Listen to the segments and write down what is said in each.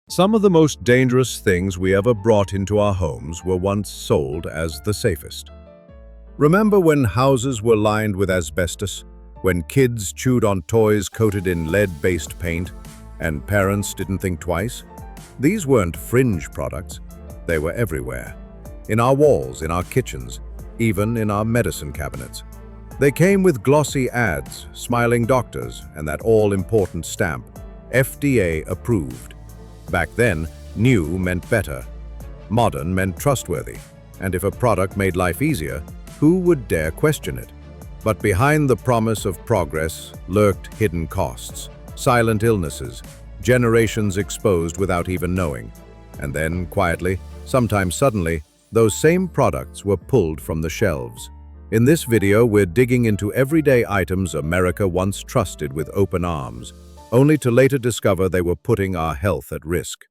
Some of the most dangerous things we ever brought into our homes were once sold as the safest. Remember when houses were lined with asbestos, when kids chewed on toys coated in lead-based paint, and parents didn't think twice? These weren't fringe products. They were everywhere. In our walls, in our kitchens, even in our medicine cabinets. They came with glossy ads, smiling doctors, and that all-important stamp, FDA approved. Back then, new meant better. Modern meant trustworthy. And if a product made life easier, who would dare question it? But behind the promise of progress lurked hidden costs, silent illnesses, generations exposed without even knowing. And then, quietly, sometimes suddenly, those same products were pulled from the shelves. In this video, we're digging into everyday items America once trusted with open arms, only to later discover they were putting our health at risk.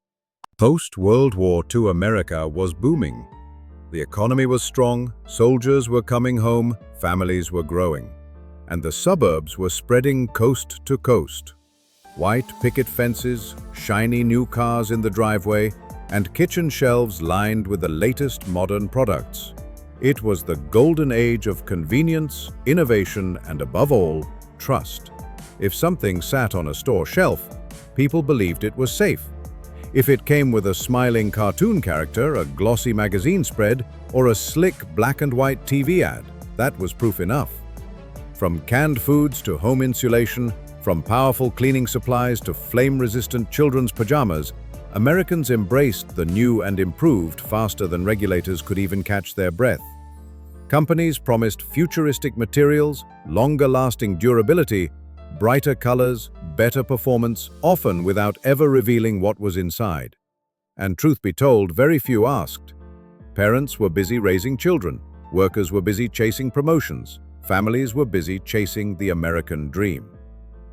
Post-World War II America was booming. The economy was strong, soldiers were coming home, families were growing. And the suburbs were spreading coast to coast. White picket fences, shiny new cars in the driveway, and kitchen shelves lined with the latest modern products. It was the golden age of convenience, innovation, and above all, trust. If something sat on a store shelf, people believed it was safe. If it came with a smiling cartoon character, a glossy magazine spread, or a slick black and white TV ad, that was proof enough. From canned foods to home insulation, from powerful cleaning supplies to flame-resistant children's pajamas, Americans embraced the new and improved faster than regulators could even catch their breath. Companies promised futuristic materials, longer-lasting durability, brighter colors, better performance, often without ever revealing what was inside. And truth be told, very few asked. Parents were busy raising children, workers were busy chasing promotions, families were busy chasing the American dream.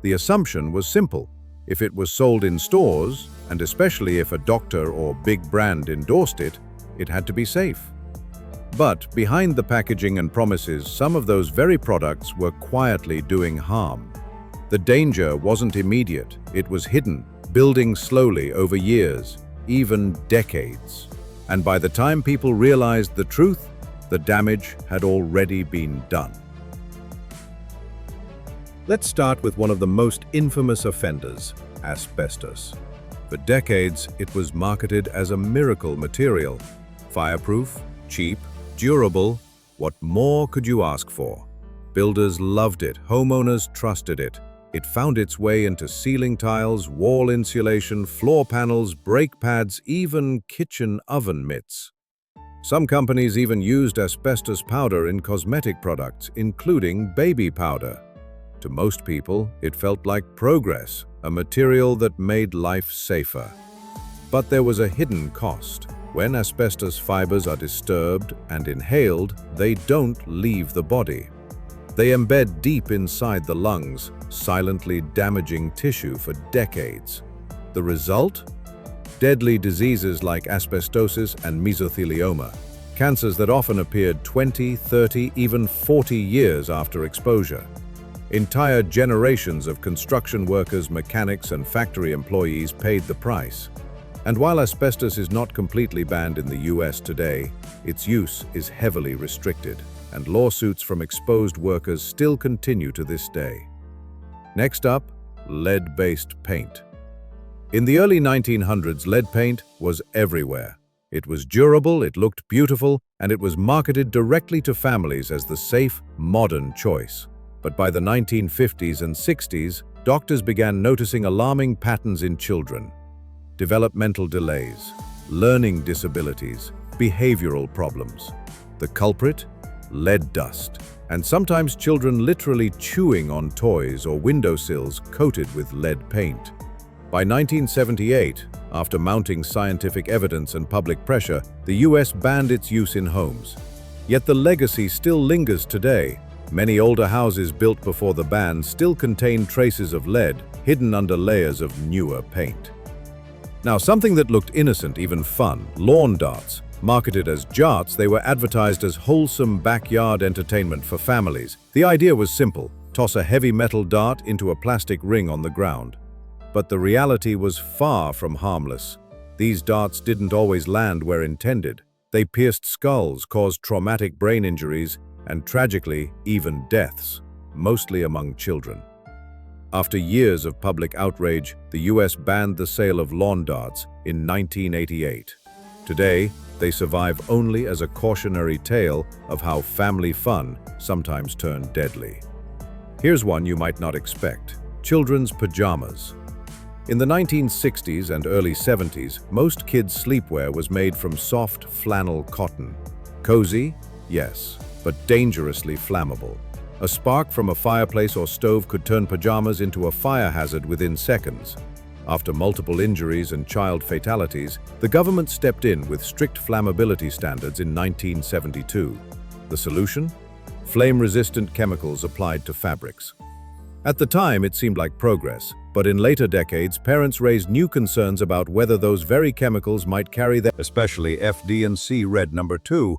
The assumption was simple. If it was sold in stores, and especially if a doctor or big brand endorsed it, it had to be safe. But behind the packaging and promises, some of those very products were quietly doing harm. The danger wasn't immediate, it was hidden, building slowly over years, even decades. And by the time people realized the truth, the damage had already been done. Let's start with one of the most infamous offenders, asbestos. For decades, it was marketed as a miracle material. Fireproof, cheap, durable, what more could you ask for? Builders loved it, homeowners trusted it. It found its way into ceiling tiles, wall insulation, floor panels, brake pads, even kitchen oven mitts. Some companies even used asbestos powder in cosmetic products, including baby powder. To most people, it felt like progress, a material that made life safer. But there was a hidden cost. When asbestos fibers are disturbed and inhaled, they don't leave the body. They embed deep inside the lungs, silently damaging tissue for decades. The result? Deadly diseases like asbestosis and mesothelioma, cancers that often appeared 20, 30, even 40 years after exposure. Entire generations of construction workers, mechanics, and factory employees paid the price. And while asbestos is not completely banned in the US today, its use is heavily restricted, and lawsuits from exposed workers still continue to this day. Next up, lead-based paint. In the early 1900s, lead paint was everywhere. It was durable, it looked beautiful, and it was marketed directly to families as the safe, modern choice. But by the 1950s and 60s, doctors began noticing alarming patterns in children. Developmental delays, learning disabilities, behavioral problems. The culprit? Lead dust, and sometimes children literally chewing on toys or windowsills coated with lead paint. By 1978, after mounting scientific evidence and public pressure, the US banned its use in homes. Yet the legacy still lingers today. Many older houses built before the ban still contain traces of lead hidden under layers of newer paint. Now, something that looked innocent, even fun, lawn darts. Marketed as jarts, they were advertised as wholesome backyard entertainment for families. The idea was simple: toss a heavy metal dart into a plastic ring on the ground. But the reality was far from harmless. These darts didn't always land where intended. They pierced skulls, caused traumatic brain injuries, and tragically, even deaths, mostly among children. After years of public outrage, the US banned the sale of lawn darts in 1988. Today, they survive only as a cautionary tale of how family fun sometimes turn deadly. Here's one you might not expect: children's pajamas. In the 1960s and early 70s, most kids' sleepwear was made from soft flannel cotton. Cozy? Yes, but dangerously flammable. A spark from a fireplace or stove could turn pajamas into a fire hazard within seconds. After multiple injuries and child fatalities, the government stepped in with strict flammability standards in 1972. The solution? Flame-resistant chemicals applied to fabrics. At the time, it seemed like progress, but in later decades, parents raised new concerns about whether those very chemicals might carry their, especially FD&C Red No. 2.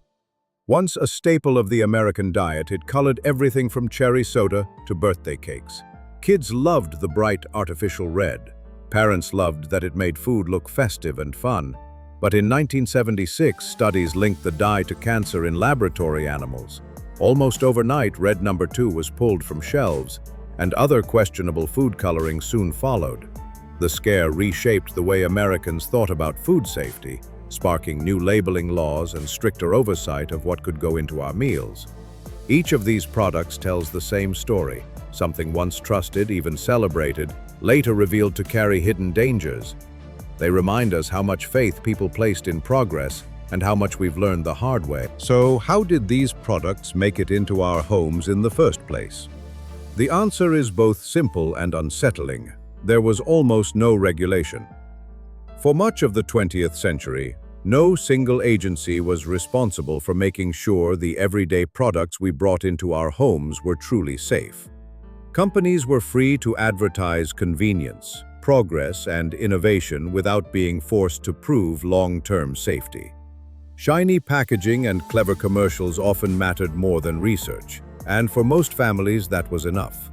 Once a staple of the American diet, it colored everything from cherry soda to birthday cakes. Kids loved the bright artificial red. Parents loved that it made food look festive and fun. But in 1976, studies linked the dye to cancer in laboratory animals. Almost overnight, Red No. 2 was pulled from shelves, and other questionable food coloring soon followed. The scare reshaped the way Americans thought about food safety, sparking new labeling laws and stricter oversight of what could go into our meals. Each of these products tells the same story. Something once trusted, even celebrated, later revealed to carry hidden dangers. They remind us how much faith people placed in progress and how much we've learned the hard way. So, how did these products make it into our homes in the first place? The answer is both simple and unsettling. There was almost no regulation. For much of the 20th century, no single agency was responsible for making sure the everyday products we brought into our homes were truly safe. Companies were free to advertise convenience, progress, and innovation without being forced to prove long-term safety. Shiny packaging and clever commercials often mattered more than research, and for most families that was enough.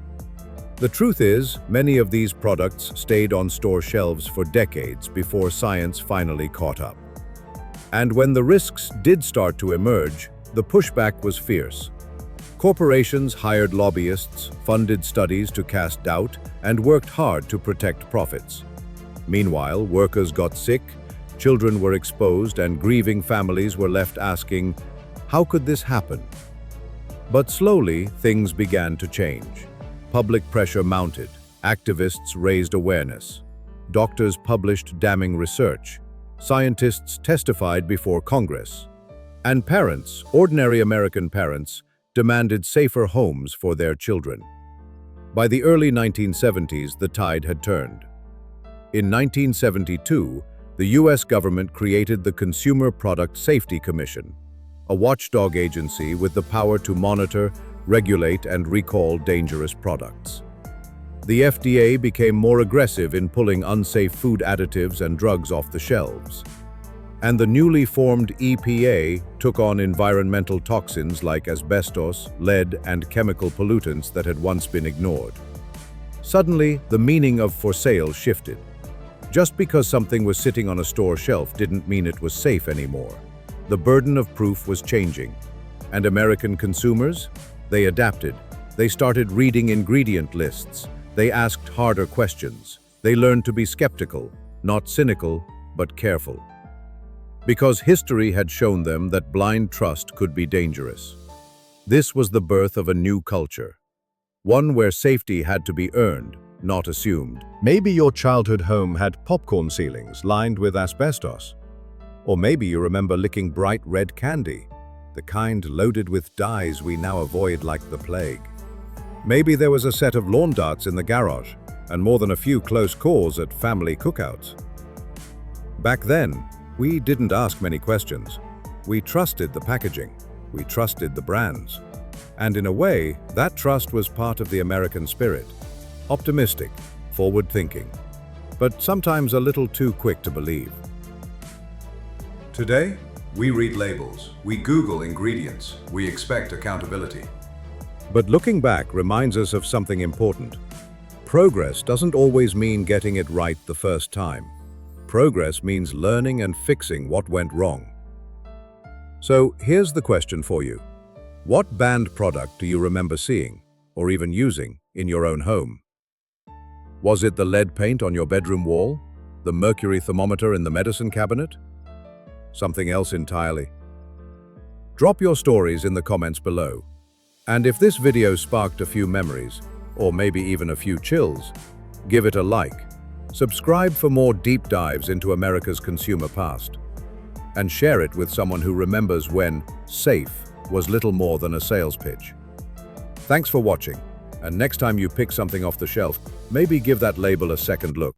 The truth is, many of these products stayed on store shelves for decades before science finally caught up. And when the risks did start to emerge, the pushback was fierce. Corporations hired lobbyists, funded studies to cast doubt, and worked hard to protect profits. Meanwhile, workers got sick, children were exposed, and grieving families were left asking, how could this happen? But slowly, things began to change. Public pressure mounted, activists raised awareness, doctors published damning research, scientists testified before Congress, and parents, ordinary American parents, demanded safer homes for their children. By the early 1970s, the tide had turned. In 1972, the US government created the Consumer Product Safety Commission, a watchdog agency with the power to monitor, regulate, and recall dangerous products. The FDA became more aggressive in pulling unsafe food additives and drugs off the shelves. And the newly formed EPA took on environmental toxins like asbestos, lead, and chemical pollutants that had once been ignored. Suddenly, the meaning of for sale shifted. Just because something was sitting on a store shelf didn't mean it was safe anymore. The burden of proof was changing. And American consumers? They adapted. They started reading ingredient lists. They asked harder questions. They learned to be skeptical, not cynical, but careful. Because history had shown them that blind trust could be dangerous. This was the birth of a new culture. One where safety had to be earned, not assumed. Maybe your childhood home had popcorn ceilings lined with asbestos. Or maybe you remember licking bright red candy, the kind loaded with dyes we now avoid like the plague. Maybe there was a set of lawn darts in the garage, and more than a few close calls at family cookouts. Back then, we didn't ask many questions. We trusted the packaging. We trusted the brands. And in a way, that trust was part of the American spirit. Optimistic, forward-thinking, but sometimes a little too quick to believe. Today, we read labels, we Google ingredients, we expect accountability. But looking back reminds us of something important. Progress doesn't always mean getting it right the first time. progress means learning and fixing what went wrong. So here's the question for you. What banned product do you remember seeing, or even using, in your own home? Was it the lead paint on your bedroom wall? The mercury thermometer in the medicine cabinet? Something else entirely? Drop your stories in the comments below. And if this video sparked a few memories, or maybe even a few chills, give it a like. Subscribe for more deep dives into America's consumer past. And share it with someone who remembers when safe was little more than a sales pitch. Thanks for watching, and next time you pick something off the shelf, maybe give that label a second look.